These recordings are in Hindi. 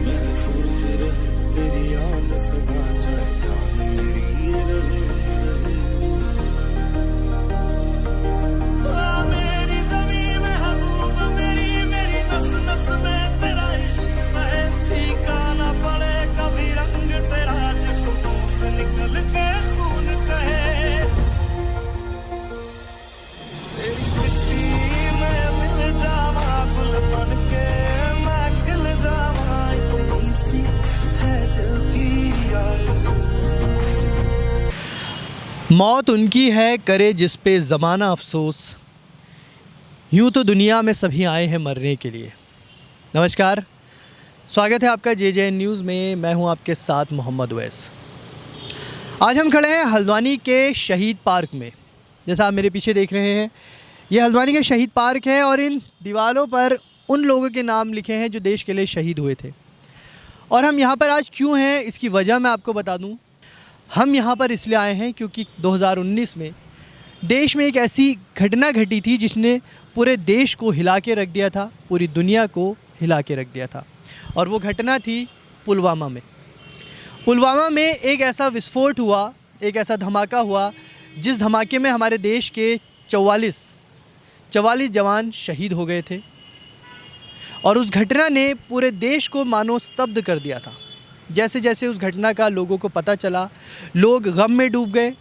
महफूज रहे तेरी याद सदा, चाहे जान मेरी ये रहे न रहे। मेरी ज़मीं महबूब मेरी, मेरी नस नस में तेरा इश्क बहे, फीका ना पड़े कभी रंग तेरा जिस्मों से निकल के खून कहे। तेरी मिट्टी में मिल जावा गुल बन के, मैं खिल जावा, इतनी सी है दिल की आरज़ू। मौत उनकी है करे जिस पे ज़माना अफसोस, यूँ तो दुनिया में सभी आए हैं मरने के लिए। नमस्कार, स्वागत है आपका JJN न्यूज़ में। मैं हूं आपके साथ मोहम्मद उवैस। आज हम खड़े हैं हल्द्वानी के शहीद पार्क में। जैसा आप मेरे पीछे देख रहे हैं, ये हल्द्वानी के शहीद पार्क है और इन दीवारों पर उन लोगों के नाम लिखे हैं जो देश के लिए शहीद हुए थे। और हम यहाँ पर आज क्यों हैं, इसकी वजह मैं आपको बता दूँ। हम यहाँ पर इसलिए आए हैं क्योंकि 2019 में देश में एक ऐसी घटना घटी थी जिसने पूरे देश को हिला के रख दिया था, पूरी दुनिया को हिला के रख दिया था। और वो घटना थी पुलवामा में। पुलवामा में एक ऐसा विस्फोट हुआ, एक ऐसा धमाका हुआ, जिस धमाके में हमारे देश के 44 जवान शहीद हो गए थे। और उस घटना ने पूरे देश को मानो स्तब्ध कर दिया था। जैसे जैसे उस घटना का लोगों को पता चला, लोग गम में डूब गए।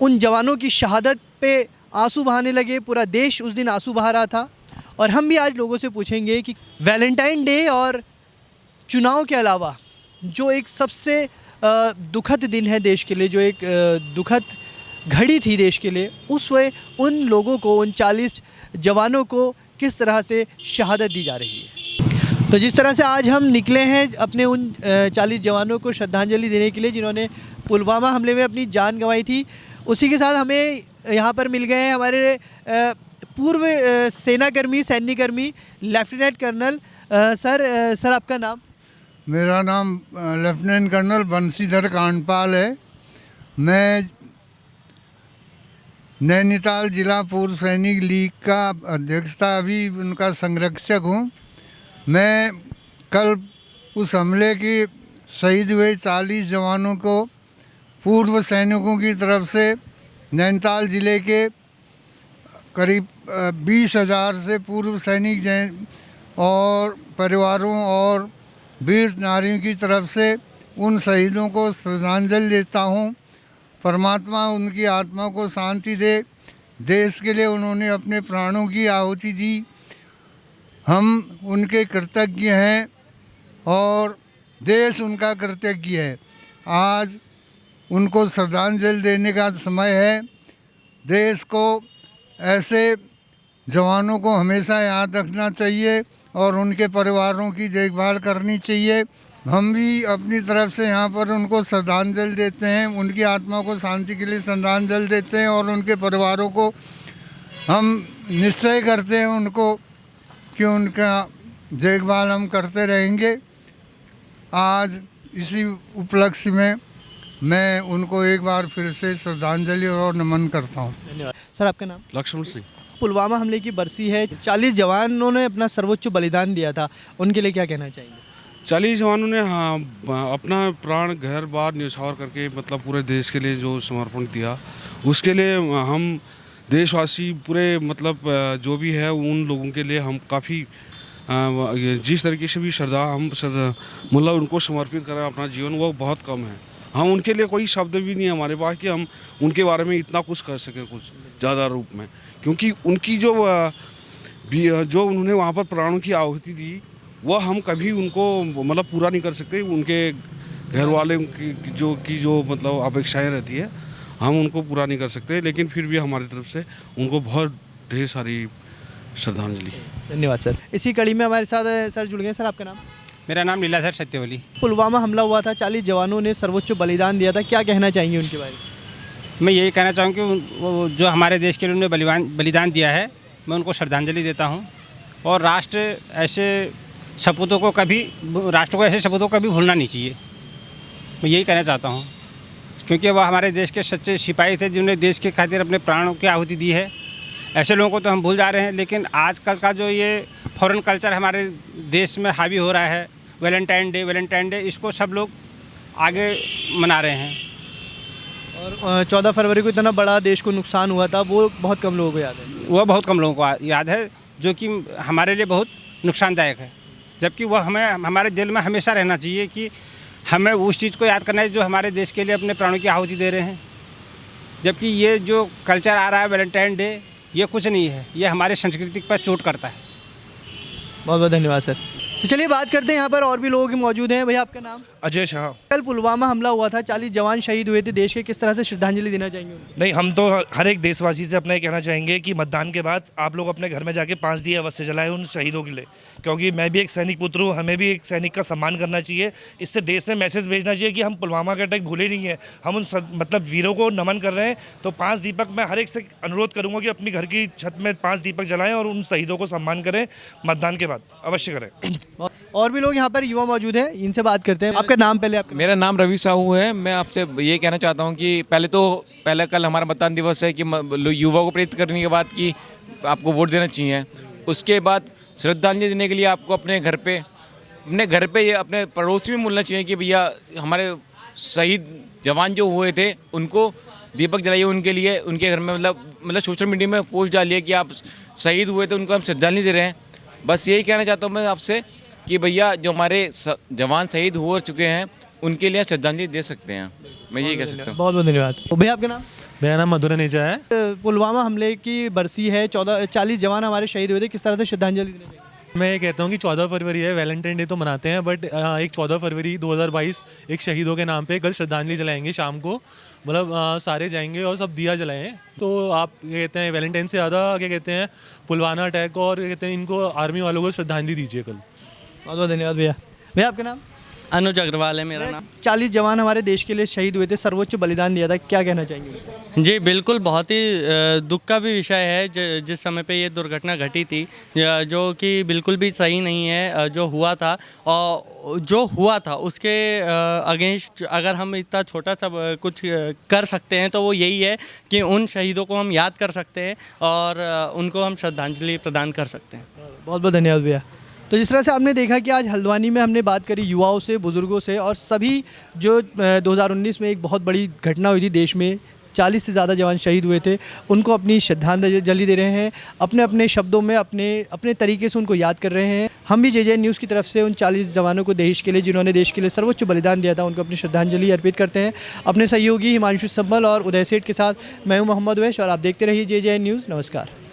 उन जवानों की शहादत पे आंसू बहाने लगे, पूरा देश उस दिन आंसू बहा रहा था। और हम भी आज लोगों से पूछेंगे कि वैलेंटाइन डे और चुनाव के अलावा जो एक सबसे दुखद दिन है देश के लिए, जो एक दुखद घड़ी थी देश के लिए, उस वे उन लोगों को, उन 40 जवानों को किस तरह से शहादत दी जा रही है। तो जिस तरह से आज हम निकले हैं अपने उन 40 जवानों को श्रद्धांजलि देने के लिए जिन्होंने पुलवामा हमले में अपनी जान गंवाई थी, उसी के साथ हमें यहाँ पर मिल गए हैं हमारे पूर्व सेनाकर्मी, सैन्यकर्मी लेफ्टिनेंट कर्नल सर आपका नाम? मेरा नाम लेफ्टिनेंट कर्नल बंशीधर कांडपाल है। मैं नैनीताल जिला पूर्व सैनिक लीग का अध्यक्ष था, अभी उनका संरक्षक हूँ। मैं कल उस हमले की शहीद हुए 40 जवानों को पूर्व सैनिकों की तरफ से नैनीताल ज़िले के करीब 20,000 से पूर्व सैनिक और परिवारों और वीर नारियों की तरफ से उन शहीदों को श्रद्धांजलि देता हूँ। परमात्मा उनकी आत्मा को शांति दे। देश के लिए उन्होंने अपने प्राणों की आहुति दी। हम उनके कृतज्ञ हैं और देश उनका कृतज्ञ है। आज उनको श्रद्धांजलि देने का समय है। देश को ऐसे जवानों को हमेशा याद रखना चाहिए और उनके परिवारों की देखभाल करनी चाहिए। हम भी अपनी तरफ से यहाँ पर उनको श्रद्धांजलि देते हैं, उनकी आत्मा को शांति के लिए श्रद्धांजलि देते हैं और उनके परिवारों को हम निश्चय करते हैं उनको कि उनका देखभाल हम करते रहेंगे। आज इसी उपलक्ष्य में मैं उनको एक बार फिर से श्रद्धांजलि और नमन करता हूँ। धन्यवाद। सर आपका नाम? लक्ष्मण सिंह। पुलवामा हमले की बरसी है, 40 जवानों ने अपना सर्वोच्च बलिदान दिया था, उनके लिए क्या कहना चाहेंगे? 40 जवानों ने अपना प्राण घर बार न्यौछावर करके मतलब पूरे देश के लिए जो समर्पण दिया, उसके लिए हम देशवासी पूरे मतलब जो भी है उन लोगों के लिए हम काफ़ी जिस तरीके से भी मतलब उनको समर्पित करें अपना जीवन, वो बहुत कम है। हम उनके लिए कोई शब्द भी नहीं है हमारे पास कि हम उनके बारे में इतना कुछ कर सकें कुछ ज़्यादा रूप में, क्योंकि उनकी जो उन्होंने वहाँ पर प्राणों की आहुति दी, वह हम कभी उनको मतलब पूरा नहीं कर सकते। उनके घर वाले की जो मतलब अपेक्षाएं रहती है, हम उनको पूरा नहीं कर सकते, लेकिन फिर भी हमारी तरफ से उनको बहुत ढेर सारी श्रद्धांजलि। धन्यवाद सर। इसी कड़ी में हमारे साथ सर जुड़ गए। सर आपका नाम? मेरा नाम लीलाधर सत्यवली। पुलवामा हमला हुआ था, 40 जवानों ने सर्वोच्च बलिदान दिया था, क्या कहना चाहेंगे उनके बारे में? मैं यही कहना चाहूँगा कि वो जो हमारे देश के लिए उन्होंने बलिदान दिया है, मैं उनको श्रद्धांजलि देता हूँ। और राष्ट्र को ऐसे सपूतों को कभी भूलना नहीं चाहिए, मैं यही कहना चाहता हूँ। क्योंकि वह हमारे देश के सच्चे सिपाही थे जिन्होंने देश के खातिर अपने प्राणों की आहुति दी है। ऐसे लोगों को तो हम भूल जा रहे हैं, लेकिन आजकल का जो ये फॉरेन कल्चर हमारे देश में हावी हो रहा है, वैलेंटाइन डे इसको सब लोग आगे मना रहे हैं। और 14 फरवरी को इतना बड़ा देश को नुकसान हुआ था, वो बहुत कम लोगों को याद है। वह बहुत कम लोगों को याद है, जो कि हमारे लिए बहुत नुकसानदायक है। जबकि वह हमें हमारे दिल में हमेशा रहना चाहिए कि हमें उस चीज़ को याद करना है जो हमारे देश के लिए अपने प्राणों की आहुति दे रहे हैं। जबकि ये जो कल्चर आ रहा है वैलेंटाइन डे, ये कुछ नहीं है, ये हमारे संस्कृति पर चोट करता है। बहुत बहुत धन्यवाद सर। तो चलिए बात करते हैं, यहाँ पर और भी लोग मौजूद हैं। भैया आपका नाम? अजय शाह। कल पुलवामा हमला हुआ था, 40 जवान शहीद हुए थे देश के, किस तरह से श्रद्धांजलि देना चाहेंगे उनको? नहीं, हम तो हर एक देशवासी से अपना ये कहना चाहेंगे कि मतदान के बाद आप लोग अपने घर में जाके 5 दिए अवश्य जलाएं उन शहीदों के लिए, क्योंकि मैं भी एक सैनिक पुत्र हूँ, हमें भी एक सैनिक का सम्मान करना चाहिए। इससे देश में मैसेज भेजना चाहिए कि हम पुलवामा का अटैक भूले नहीं है, हम उन मतलब वीरों को नमन कर रहे हैं। तो 5 दीपक मैं हर एक से अनुरोध करूँगा कि अपनी घर की छत में 5 दीपक जलाएँ और उन शहीदों को सम्मान करें, मतदान के बाद अवश्य करें। और भी लोग यहाँ पर युवा मौजूद हैं, इनसे बात करते हैं। आपका नाम पहले? आपका मेरा नाम रवि साहू है। मैं आपसे ये कहना चाहता हूँ कि पहले कल हमारा मतदान दिवस है कि युवा को प्रेरित करने के बाद कि आपको वोट देना चाहिए। उसके बाद श्रद्धांजलि देने के लिए आपको अपने घर पे ये अपने पड़ोस में बोलना चाहिए कि भैया हमारे शहीद जवान जो हुए थे उनको दीपक जलाइए उनके लिए, उनके घर में मतलब सोशल मीडिया में पोस्ट डालिए कि आप शहीद हुए थे, उनको हम श्रद्धांजलि दे रहे हैं। बस यही कहना चाहता हूँ मैं आपसे कि भैया जो हमारे जवान शहीद हो चुके हैं उनके लिए श्रद्धांजलि दे सकते हैं। मैं यही कह सकता हूँ। बहुत बहुत धन्यवाद। तो भैया आपका नाम? मेरा नाम मधुरा नेजा है। पुलवामा हमले की बरसी है, 40 जवान हमारे शहीद हुए थे, किस तरह से श्रद्धांजलि देने चाहिए? मैं ये कहता हूँ कि 14 फरवरी है, वैलेंटाइन डे तो मनाते हैं, बट एक 14 फरवरी 2022 एक शहीदों के नाम पे कल श्रद्धांजलि जलाएंगे शाम को, मतलब सारे जाएंगे और सब दिया जलाएं। तो आप क्या कहते हैं, वैलेंटाइन से ज़्यादा क्या कहते हैं पुलवामा अटैक और क्या कहते हैं इनको आर्मी वालों को श्रद्धांजलि दीजिए कल। बहुत बहुत धन्यवाद भैया। भैया आपका नाम? अनुज अग्रवाल है मेरा नाम। 40 जवान हमारे देश के लिए शहीद हुए थे, सर्वोच्च बलिदान दिया था, क्या कहना चाहेंगे? जी बिल्कुल, बहुत ही दुख का भी विषय है जिस समय पे ये दुर्घटना घटी थी, जो कि बिल्कुल भी सही नहीं है। जो हुआ था उसके अगेंस्ट अगर हम इतना छोटा सा कुछ कर सकते हैं तो वो यही है कि उन शहीदों को हम याद कर सकते हैं और उनको हम श्रद्धांजलि प्रदान कर सकते हैं। बहुत बहुत धन्यवाद भैया। तो जिस तरह से आपने देखा कि आज हल्द्वानी में हमने बात करी युवाओं से, बुज़ुर्गों से, और सभी जो 2019 में एक बहुत बड़ी घटना हुई थी देश में, 40 से ज़्यादा जवान शहीद हुए थे, उनको अपनी श्रद्धांजलि दे रहे हैं, अपने अपने शब्दों में अपने तरीके से उनको याद कर रहे हैं। हम भी JJ न्यूज़ की तरफ से उन 40 जवानों को देश के लिए, जिन्होंने देश के लिए सर्वोच्च बलिदान दिया था, उनको अपनी श्रद्धांजलि अर्पित करते हैं। अपने सहयोगी हिमांशु सम्बल और उदय सेठ के साथ मैं हूं मोहम्मद वैश और आप देखते रहिए JJ न्यूज़। नमस्कार।